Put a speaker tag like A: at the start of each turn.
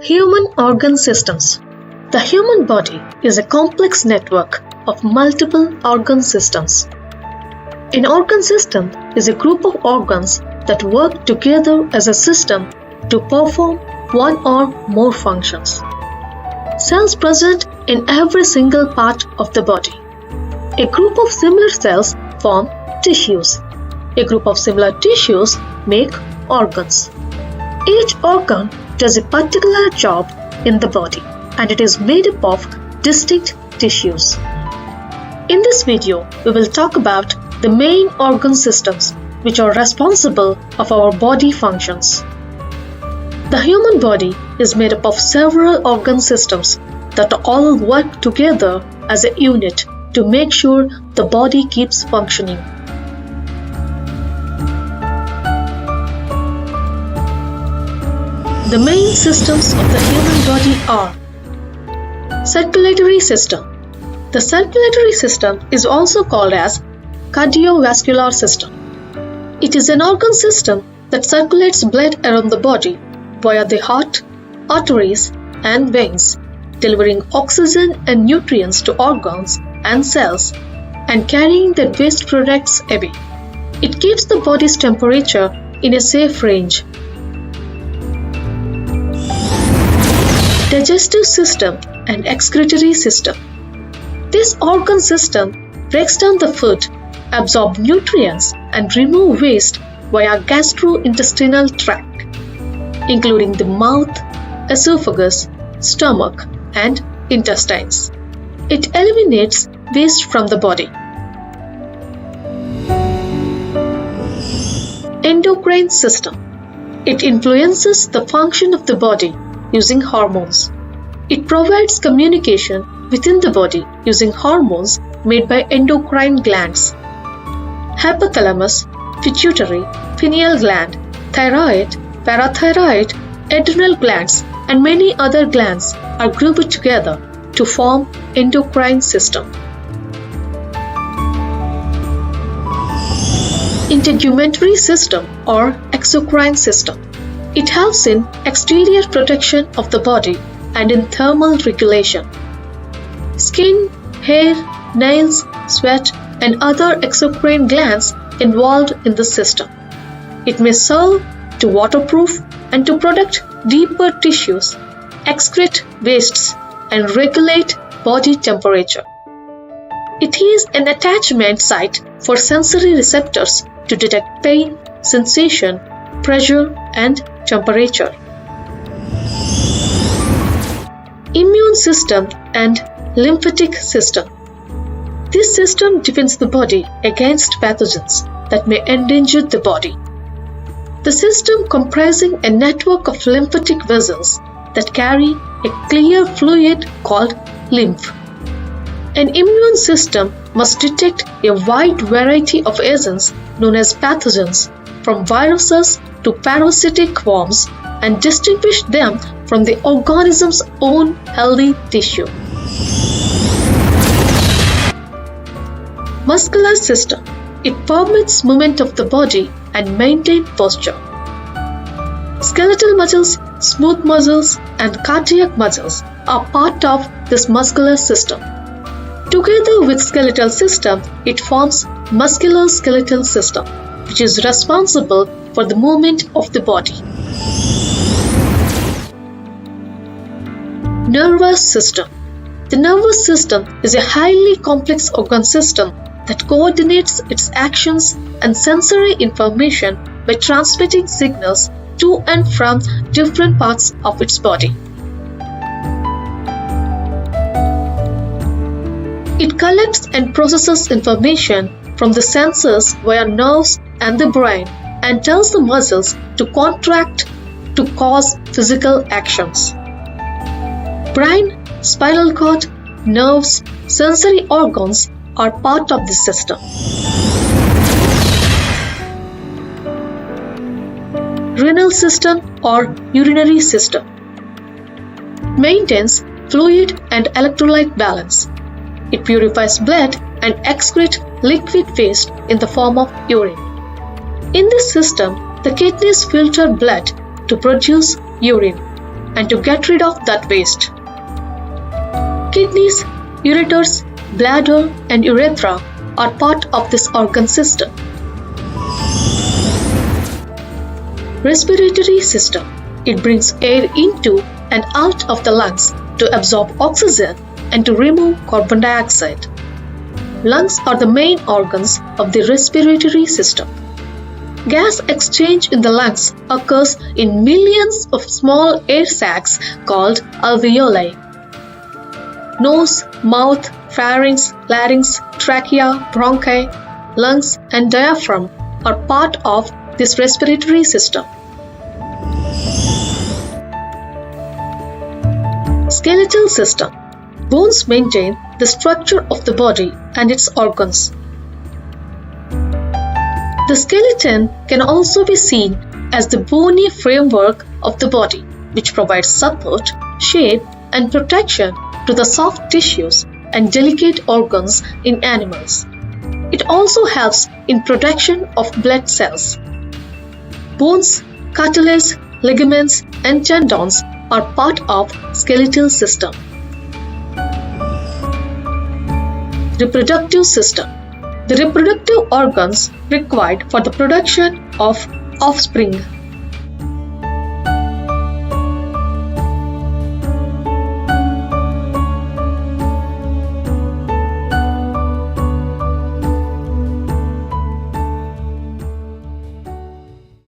A: Human organ systems. The human body is a complex network of multiple organ systems. An organ system is a group of organs that work together as a system to perform one or more functions. Cells present in every single part of the body. A group of similar cells form tissues. A group of similar tissues make organs. Each organ does a particular job in the body, and it is made up of distinct tissues. In this video, we will talk about the main organ systems which are responsible of our body functions. The human body is made up of several organ systems that all work together as a unit to make sure the body keeps functioning. The main systems of the human body are circulatory system. The circulatory system is also called as cardiovascular system. It is an organ system that circulates blood around the body via the heart, arteries, and veins, delivering oxygen and nutrients to organs and cells and carrying the waste products away. It keeps the body's temperature in a safe range. Digestive system and excretory system. This organ system breaks down the food, absorbs nutrients, and removes waste via gastrointestinal tract, including the mouth, esophagus, stomach, and intestines. It eliminates waste from the body. Endocrine system. It influences the function of the body using hormones. It provides communication within the body using hormones made by endocrine glands. Hypothalamus, pituitary, pineal gland, thyroid, parathyroid, adrenal glands, and many other glands are grouped together to form endocrine system. Integumentary system or exocrine system. It helps in exterior protection of the body and in thermal regulation. Skin, hair, nails, sweat, and other exocrine glands involved in the system. It may serve to waterproof and to protect deeper tissues, excrete wastes, and regulate body temperature. It is an attachment site for sensory receptors to detect pain, sensation, pressure, and temperature. Immune system and lymphatic system. This system defends the body against pathogens that may endanger the body. The system comprising a network of lymphatic vessels that carry a clear fluid called lymph. An immune system must detect a wide variety of agents known as pathogens, from viruses to parasitic forms, and distinguish them from the organism's own healthy tissue. Muscular system. It permits movement of the body and maintain posture. Skeletal muscles, smooth muscles, and cardiac muscles are part of this muscular system. Together with skeletal system, it forms musculoskeletal system, which is responsible for the movement of the body. Nervous system. The nervous system is a highly complex organ system that coordinates its actions and sensory information by transmitting signals to and from different parts of its body. It collects and processes information from the senses via nerves and the brain and tells the muscles to contract to cause physical actions. Brain, spinal cord, nerves, sensory organs are part of this system. Renal system or urinary system. Maintains fluid and electrolyte balance. It purifies blood and excretes liquid waste in the form of urine. In this system, the kidneys filter blood to produce urine. and to get rid of that waste. Kidneys, ureters, bladder, and urethra are part of this organ system. Respiratory system. It brings air into and out of the lungs to absorb oxygen and to remove carbon dioxide. Lungs are the main organs of the respiratory system. Gas exchange in the lungs occurs in millions of small air sacs called alveoli. Nose, mouth, pharynx, larynx, trachea, bronchi, lungs, and diaphragm are part of this respiratory system. Skeletal system. Bones maintain the structure of the body and its organs. The skeleton can also be seen as the bony framework of the body, which provides support, shape, and protection to the soft tissues and delicate organs in animals. It also helps in production of blood cells. Bones, cartilage, ligaments, and tendons are part of skeletal system. Reproductive system. The reproductive organs required for the production of offspring